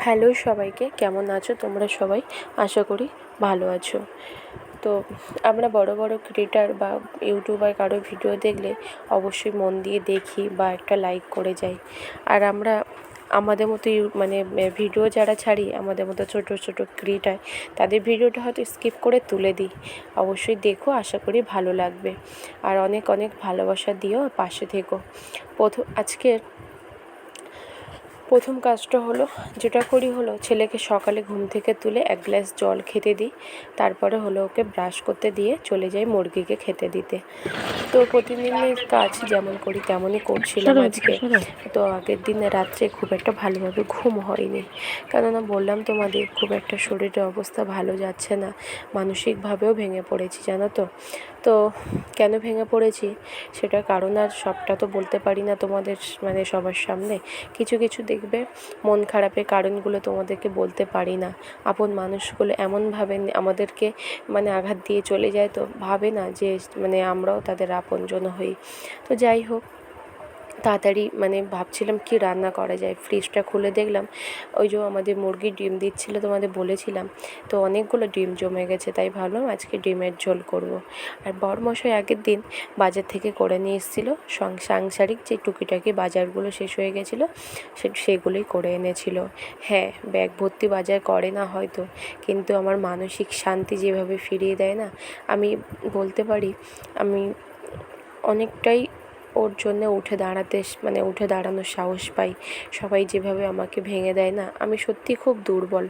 Hello সবাইকে, কেমন আছো তোমরা সবাই? আশা করি ভালো আছো। তো আমরা বড় বড় ক্রিয়েটার বা ইউটিউবার কারো ভিডিও দেখলে অবশ্যই মন দিয়ে দেখি বা একটা লাইক করে যাই। আর আমরা আমাদের মতো ভিডিও যারা ছাড়ি, আমাদের মতো ছোট ছোট ক্রিয়েটার, তাদের ভিডিওটা হয়তো স্কিপ করে তুলে দিই। অবশ্যই দেখো, আশা করি ভালো লাগবে। আর অনেক অনেক ভালোবাসা দিও, পাশে থেকো। আজকের প্রথম কাজটা হলো, যেটা করি হলো, ছেলেকে সকালে ঘুম থেকে তুলে এক গ্লাস জল খেতে দিই। তারপরে হলো ওকে ব্রাশ করতে দিয়ে চলে যাই মুরগিকে খেতে দিতে। তো প্রতিদিনের কাজ যেমন করি তেমনই করছিলাম আজকে। তো আগের দিন রাত্রে খুব একটা ভালোভাবে ঘুম হয়নি, কেননা বললাম তোমাদের খুব একটা শরীরের অবস্থা ভালো যাচ্ছে না, মানসিকভাবেও ভেঙে পড়েছি জানো তো। তো কেন ভেঙে পড়েছি সেটার কারণ আর সবটা তো বলতে পারি না তোমাদের সবার সামনে। কিছু কিছু দেখবে মন খারাপের কারণগুলো তোমাদেরকে বলতে পারি না। আপন মানুষগুলো এমনভাবে আমাদেরকে আঘাত দিয়ে চলে যায়, তো ভাবে না যে আমরাও তাদের আপনজন হই। তো যাই হোক, তাড়াতাড়ি ভাবছিলাম কি রান্না করা যায়। ফ্রিজটা খুলে দেখলাম ওই যে আমাদের মুরগি ডিম দিচ্ছিলো, তোমাদের বলেছিলাম, তো অনেকগুলো ডিম জমে গেছে। তাই ভাবলাম আজকে ডিমের ঝোল করব। আর বরমশাই আগের দিন বাজার থেকে করে নিয়ে এসেছিলো সাংসারিক যে টুকিটাকি বাজারগুলো শেষ হয়ে গেছিলো, সেগুলোই করে এনেছিল। হ্যাঁ, ব্যাগ ভর্তি বাজার করে না হয়তো, কিন্তু আমার মানসিক শান্তি যেভাবে ফিরিয়ে দেয় না, আমি বলতে পারি আমি অনেকটাই ওর জন্যে উঠে দাঁড়ানোর সাহস পাই। সবাই যেভাবে আমাকে ভেঙে দেয় না, আমি সত্যিই খুব দুর্বল।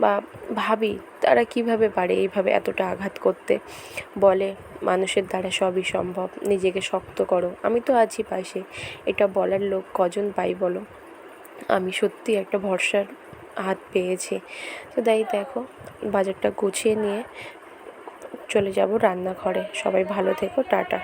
বা ভাবি তারা কীভাবে পারে এইভাবে এতটা আঘাত করতে। বলে মানুষের দ্বারা সবই সম্ভব, নিজেকে শক্ত করো। আমি তো আছি পাশে, এটা বলার লোক কজন পাই বলো। আমি সত্যি একটা ভরসার হাত পেয়েছি। তো তাই দেখো, বাজারটা গুছিয়ে নিয়ে চলে যাব রান্নাঘরে। সবাই ভালো থেকো, টাটা।